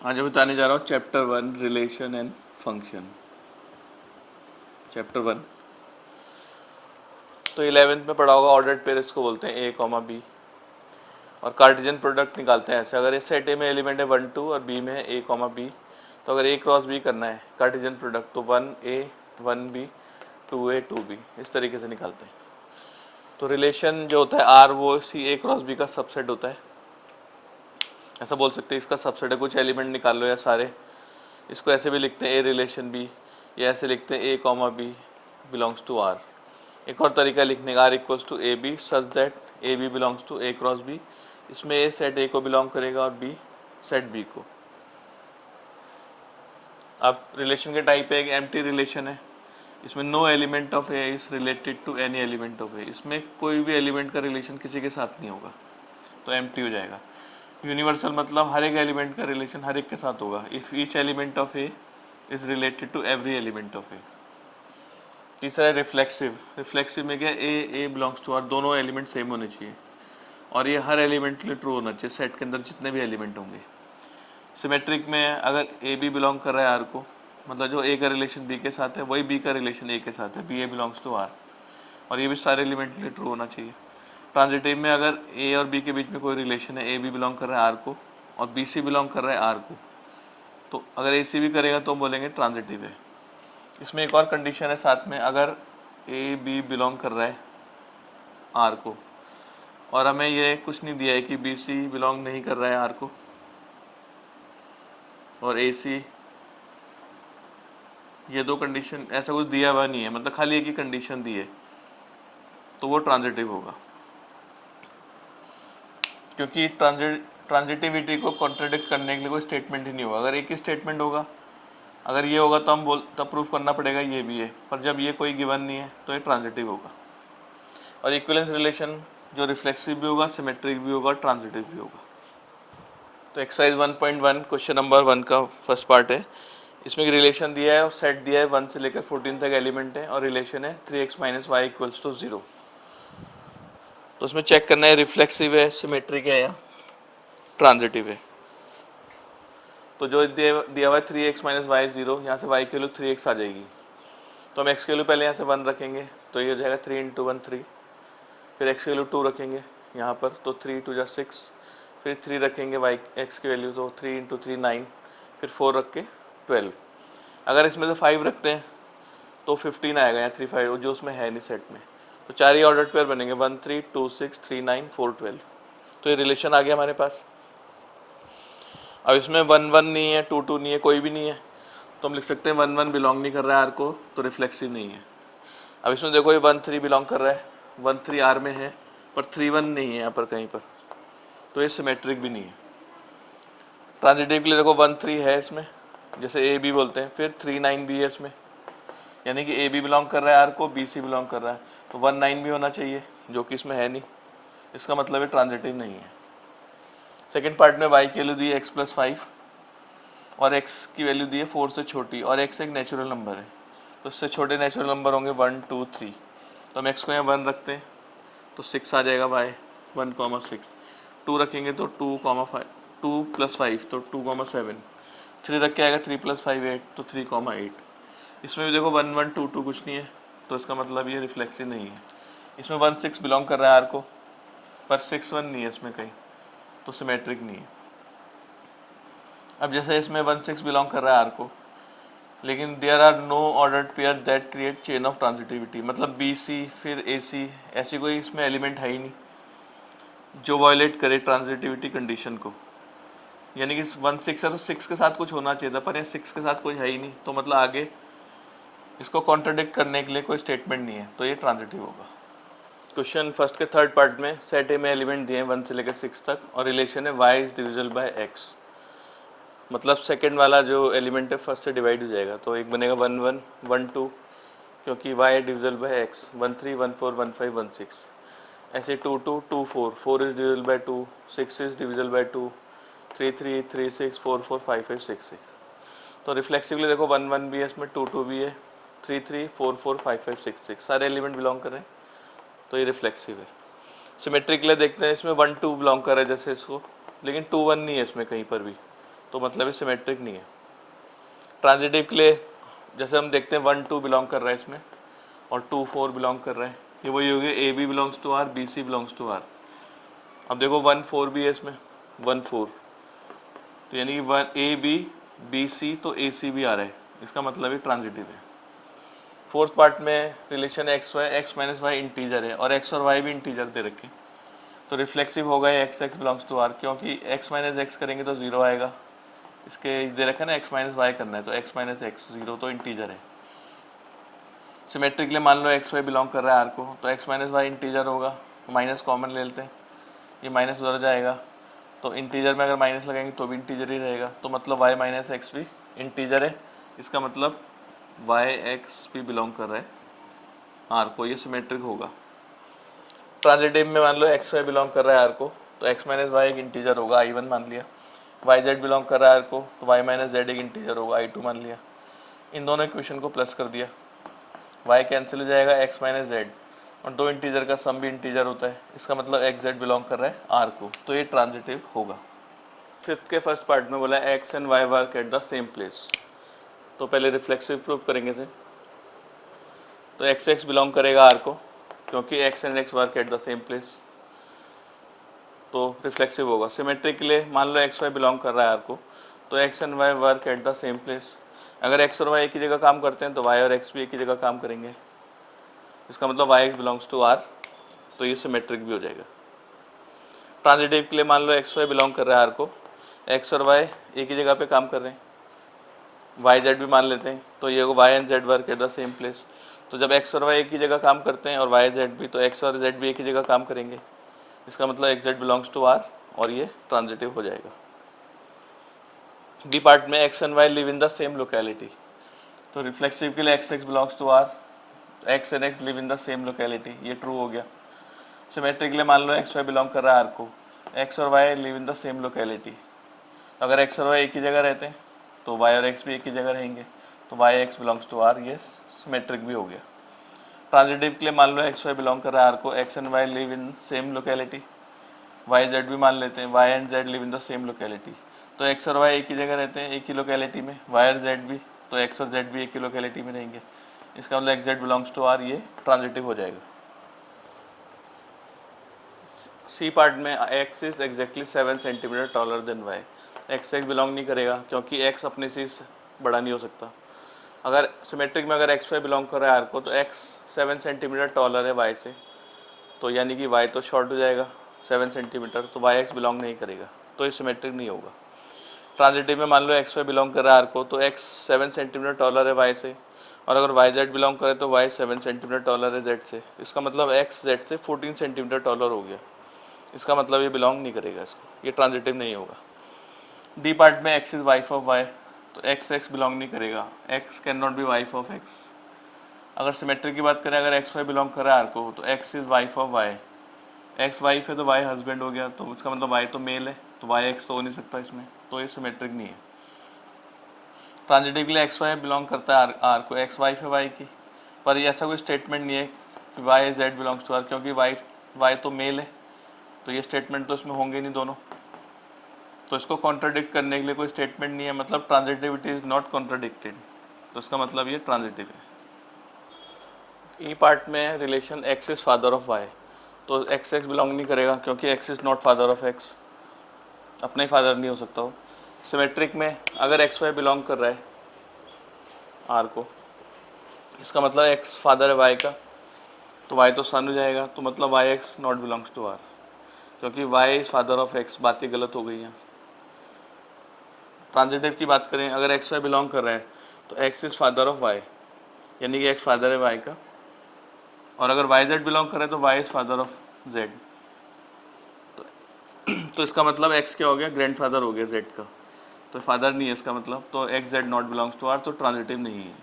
आज मैं बताने जा रहा हूँ chapter 1 relation and function. Chapter 1 तो 11th में पढ़ा होगा। ऑर्डर्ड पेयर इसको बोलते हैं ए कॉमा बी, और कार्टेशियन प्रोडक्ट निकालते हैं ऐसे। अगर इस सेट ए में एलिमेंट है 1 2 और बी में है ए कॉमा बी, तो अगर ए क्रॉस बी करना है कार्टेशियन प्रोडक्ट तो 1 ए 1 बी 2 ए 2 बी इस तरीके से निकालते हैं। तो रिलेशन जो होता है आर वो सी ए क्रॉस बी का सबसेट होता है, ऐसा बोल सकते हैं। इसका सबसेट है, कुछ एलिमेंट निकाल लो या सारे। इसको ऐसे भी लिखते हैं ए रिलेशन बी, या ऐसे लिखते हैं A comma B belongs to R. एक और तरीका लिखने का, R equals to A B such that A B belongs to A cross B. इसमें ए सेट ए को बिलोंग करेगा और बी सेट बी को। अब रिलेशन के टाइप है, एक एम्प्टी रिलेशन है। इसमें no element of A is related to any element of A. इसमें कोई भी एलिमेंट का रिलेशन किसी के साथ नहीं होगा, तो एम्प्टी हो जाएगा। यूनिवर्सल मतलब हर एक एलिमेंट का रिलेशन हर एक के साथ होगा। If each element of A is related to every element of A. तीसरा है रिफ्लेक्सिव। रिफ्लेक्सिव में क्या, ए बिलोंग्स टू आर, दोनों एलिमेंट सेम होने चाहिए और ये हर एलिमेंट के लिए ट्रू होना चाहिए, सेट के अंदर जितने भी एलिमेंट होंगे। सिमेट्रिक में अगर ए बी बिलोंग कर रहा है आर को, मतलब जो ए का रिलेशन बी के साथ है वही बी का रिलेशन ए के साथ है, B A belongs to R, और ये भी सारे एलिमेंट के लिए ट्रू होना चाहिए। ट्रांजिटिव में अगर ए और बी के बीच में कोई रिलेशन है, ए बी बिलोंग कर रहा है आर को और बी सी बिलोंग कर रहा है आर को, तो अगर ए सी भी करेगा तो बोलेंगे ट्रांजिटिव है। इसमें एक और कंडीशन है साथ में, अगर ए बी बिलोंग कर रहा है आर को और हमें ये कुछ नहीं दिया है कि बी सी बिलोंग नहीं कर रहा है आर को और ए सी, ये दो कंडीशन ऐसा कुछ दिया हुआ नहीं है, मतलब खाली एक ही कंडीशन दी है, तो वो ट्रांजिटिव होगा। क्योंकि ट्रांजिटिविटी को कॉन्ट्रडिक्ट करने के लिए कोई स्टेटमेंट ही नहीं होगा। अगर एक ही स्टेटमेंट होगा, अगर ये होगा तो हम तब प्रूफ करना पड़ेगा ये भी है, पर जब ये कोई गिवन नहीं है तो ये ट्रांजिटिव होगा। और इक्विवेलेंस रिलेशन जो रिफ्लेक्सिव भी होगा, सिमेट्रिक भी होगा, ट्रांजिटिव भी होगा। तो एक्सरसाइज 1.1 क्वेश्चन नंबर 1 का फर्स्ट पार्ट है। इसमें एक रिलेशन दिया है और सेट दिया है 1 से लेकर 14 तक एलिमेंट है, और रिलेशन है 3x minus Y equals to 0। तो उसमें चेक करना है रिफ्लेक्सिव है, सिमेट्रिक है या ट्रांजिटिव है। तो जो दिया हुआ है 3x माइनस वाई 0, यहाँ से y की वैल्यू 3x आ जाएगी, तो हम x की वैल्यू पहले यहाँ से 1 रखेंगे, तो ये हो जाएगा 3 इंटू 1 3। फिर x की वैल्यू 2 रखेंगे यहाँ पर, तो 3 2 जा 6। फिर 3 रखेंगे x की वैल्यू, तो 3 इंटू 3 9। फिर 4 रख के 12। अगर इसमें से 5 रखते हैं तो 15 आएगा, यहाँ 3 5 जो उसमें है नहीं सेट में। तो चार ही ऑर्डर पेयर बनेंगे, 1 3 2 6 3 9 4 12। तो ये रिलेशन आ गया हमारे पास। अब इसमें 1 1 नहीं है, 2 2 नहीं है, कोई भी नहीं है, तो हम लिख सकते हैं 1 1 बिलोंग नहीं कर रहा है आर को, तो रिफ्लेक्सिव नहीं है। अब इसमें देखो ये 1 3 बिलोंग कर रहा है, 1 3 आर में है, पर 3 1 नहीं है यहाँ पर कहीं पर, तो ये सिमेट्रिक भी नहीं है। ट्रांजिटिव के लिए देखो 1 3 है इसमें, जैसे ए बी बोलते हैं, फिर 3 9 भी है इसमें, यानी कि ए बी बिलोंग कर रहा है आर को, बी सी बिलोंग कर रहा है, तो 1 9 भी होना चाहिए, जो कि इसमें है नहीं। इसका मतलब है ट्रांजिटिव नहीं है। सेकेंड पार्ट में y की वैल्यू दी है x प्लस 5 और x की वैल्यू दी है 4 से छोटी, और x एक नेचुरल नंबर है, तो उससे छोटे नेचुरल नंबर होंगे 1 2 3। तो हम x को यहाँ 1 रखते हैं तो 6 आ जाएगा y 1 6। 2 रखेंगे तो 2 5 2 प्लस 5 तो 2 7। 3 रख के आएगा 3 प्लस 5 8, तो 3 8। इसमें भी देखो 1 1 2 2 कुछ नहीं है, तो इसका मतलब ये रिफ्लेक्सिव नहीं है। इसमें 1 6 बिलोंग कर रहा है आर को, पर 6 1 नहीं है इसमें कहीं, तो सिमेट्रिक नहीं है। अब जैसे इसमें 1 6 बिलोंग कर रहा है आर को, लेकिन there are no ordered pair that create chain of transitivity, मतलब बी सी फिर ए सी, ऐसी कोई इसमें एलिमेंट है ही नहीं जो वायलेट करे ट्रांजिटिविटी कंडीशन को। यानी कि 1 6 है तो 6 के साथ कुछ होना चाहिए था, पर ये 6 के साथ कोई है ही नहीं, तो मतलब आगे इसको कॉन्ट्रडिक्ट करने के लिए कोई स्टेटमेंट नहीं है, तो ये ट्रांजिटिव होगा। क्वेश्चन फर्स्ट के थर्ड पार्ट में सेट ए में एलिमेंट दिए हैं 1 से लेकर 6 तक, और रिलेशन है y is divisible by x, मतलब सेकंड वाला जो एलिमेंट है फर्स्ट से डिवाइड हो जाएगा, तो एक बनेगा 1 1 1 2, क्योंकि y डिविजिबल बाय x, 1 3 1 4 1 5 1 6। ऐसे 2 2 2 4 4 is divisible by 2, 6 is divisible by 2, 3 3 3 6 4 4 5 5 6 6। तो रिफ्लेक्सिवली देखो 1 1 भी है इसमें, 2 2 भी है, 3 3 4 4 5 5 6 6 सारे एलिमेंट बिलोंग कर रहे हैं, तो ये रिफ्लेक्सिव है। सिमेट्रिक के लिए देखते हैं, इसमें 1 2 बिलोंग कर रहा है जैसे इसको, लेकिन 2 1 नहीं है इसमें कहीं पर भी, तो मतलब ये सिमेट्रिक नहीं है। ट्रांजिटिव के लिए जैसे हम देखते हैं 1 2 बिलोंग कर रहा है इसमें और 2 4 बिलोंग कर रहा है, ये वही हो गया A B belongs to R, B C belongs to R. अब देखो 1 4 भी है इसमें, 1 4, तो यानी कि 1 ए बी बी सी, तो ए सी भी आ रहा है, इसका मतलब ये ट्रांजिटिव है। फोर्थ पार्ट में relation x y, x minus y integer है और एक्स और वाई भी इंटीजर दे रखे, तो रिफ्लेक्सिव होगा x x belongs to R, क्योंकि एक्स माइनस एक्स करेंगे तो जीरो आएगा। इसके दे रखा है ना एक्स माइनस वाई करना है, तो एक्स माइनस एक्स जीरो तो इंटीजर है। सिमेट्रिक के लिए मान लो एक्स वाई बिलोंग कर रहा है आर को, तो एक्स माइनस वाई इंटीजर होगा, माइनस कॉमन ले लेते हैं, ये माइनस उधर जाएगा, तो इंटीजर में अगर माइनस लगाएंगे तो भी इंटीजर ही रहेगा, तो मतलब वाई माइनस एक्स भी इंटीजर है, इसका मतलब वाई एक्स भी बिलोंग कर रहा है आर को, ये सिमेट्रिक होगा। ट्रांजिटिव में मान लो एक्स वाई बिलोंग कर रहा है आर को, तो एक्स माइनस वाई एक इंटीजर होगा, आई वन मान लिया। वाई जेड बिलोंग कर रहा है आर को, तो वाई माइनस जेड एक इंटीजर होगा, आई टू मान लिया। इन दोनों इक्वेशन को प्लस कर दिया, वाई कैंसिल हो जाएगा, एक्स माइनस जेड, और दो इंटीजर का सम भी इंटीजर होता है, इसका मतलब एक्स जेड बिलोंग कर रहा है आर को, तो ये ट्रांजिटिव होगा। फिफ्थ के फर्स्ट पार्ट में बोला x and y work at the same place, तो पहले रिफ्लेक्सिव प्रूफ करेंगे इसे। तो एक्स एक्स बिलोंग करेगा आर को, क्योंकि x and x work at the same place, तो रिफ्लेक्सिव होगा। सिमेट्रिक के लिए मान लो एक्स वाई बिलोंग कर रहा है आर को, तो x and y work at the same place, अगर एक्स और वाई एक ही जगह काम करते हैं तो वाई और एक्स भी एक ही जगह काम करेंगे, इसका मतलब Y x belongs to R, तो ये सिमेट्रिक भी हो जाएगा। ट्रांजिटिव के लिए मान लो एक्स वाई बिलोंग कर रहा है आर को, एक्स और वाई एक ही जगह पे काम कर रहे हैं, वाई जेड भी मान लेते हैं, तो ये y and z work at the same place, तो जब एक्स और वाई एक ही जगह काम करते हैं और वाई जेड भी, तो एक्स और जेड भी एक ही जगह काम करेंगे, इसका मतलब x z belongs to R, और ये ट्रांजिटिव हो जाएगा। बी पार्ट में x and y live in the same locality, तो रिफ्लेक्सिव के लिए x x belongs to R, x and x live in the same locality, ये ट्रू हो गया। सिमेट्रिक के लिए मान लो एक्स वाई बिलोंग कर रहा है आर को, एक्स और y live in the same locality, अगर एक्स और वाई एक ही जगह रहते हैं तो वाई और एक्स भी एक ही जगह रहेंगे, तो y x belongs to R, ये सिमेट्रिक भी हो गया। ट्रांजिटिव के लिए मान लो एक्स वाई बिलोंग कर रहा है आर को, x and y live in same locality, y z भी मान लेते हैं, y and z live in the same locality, तो एक्स और वाई एक ही जगह रहते हैं, एक ही लोकेलिटी में, वाई और जेड भी, तो एक्स और जेड भी एक ही लोकेलिटी में रहेंगे, इसका मतलब x z belongs to R, ये ट्रांजिटिव हो जाएगा। सी पार्ट में x is exactly 7 centimetre taller than y, x x belong नहीं करेगा क्योंकि एक्स अपने से बड़ा नहीं हो सकता। अगर सिमेट्रिक में अगर एक्स वाई बिलोंग कर रहा है आर को, तो एक्स 7 सेंटीमीटर टॉलर है वाई से, तो यानी कि वाई तो शॉर्ट हो जाएगा 7 सेंटीमीटर, तो वाई एक्स बिलोंग नहीं करेगा, तो ये सिमेट्रिक नहीं होगा। ट्रांजिटिव में मान लो एक्स वाई बिलोंग कर रहा है आर को, तो एक्स 7 सेंटीमीटर टॉलर है वाई से, और अगर वाई जेड बिलोंग करे तो वाई 7 सेंटीमीटर टॉलर है जेड से, इसका मतलब एक्स जेड से 14 सेंटीमीटर टॉलर हो गया, इसका मतलब ये बिलोंग नहीं करेगा इसको, ये ट्रांजिटिव नहीं होगा। डी पार्ट में x is wife of Y, तो एक्स एक्स बिलोंग नहीं करेगा, x can not be wife of x. अगर सिमेट्रिक की बात करें, अगर एक्स वाई बिलोंग कर रहा है आर को, तो X is wife of Y, X wife है तो वाई हस्बैंड हो गया, तो इसका मतलब वाई तो मेल है, तो वाई एक्स तो हो नहीं सकता इसमें, तो ये सिमेट्रिक नहीं है। ट्रांजिटिव के लिए एक्स वाई बिलोंग करता है आर को, एक्स वाइफ है वाई की, पर ये ऐसा कोई स्टेटमेंट नहीं है कि Y Z belongs to R, क्योंकि वाई तो मेल है, तो ये स्टेटमेंट तो इसमें होंगे नहीं दोनों, तो इसको कॉन्ट्राडिक्ट करने के लिए कोई स्टेटमेंट नहीं है, मतलब ट्रांजिटिविटी इज नॉट कॉन्ट्राडिक्टेड, तो इसका मतलब ये ट्रांजिटिव है। ई पार्ट में relation X is father of Y, तो एक्स एक्स बिलोंग नहीं करेगा क्योंकि X is not father of X, अपना ही फादर नहीं हो सकता हो। सिमेट्रिक में अगर एक्स वाई बिलोंग कर रहा है आर को, इसका मतलब एक्स फादर है वाई का, तो वाई तो सन हो जाएगा, तो मतलब Y X not belongs to R, क्योंकि Y is father of X, बातें गलत हो गई हैं। ट्रांजिटिव की बात करें, अगर एक्स वाई बिलोंग कर रहा है तो X is father of Y, यानी कि एक्स फादर है वाई का, और अगर वाई जेड बिलोंग कर रहा है तो Y is father of Z, तो इसका मतलब एक्स क्या हो गया, ग्रैंडफादर हो गया जेड का, तो फादर नहीं है इसका मतलब, तो X Z not belongs to R, तो ट्रांजिटिव नहीं है।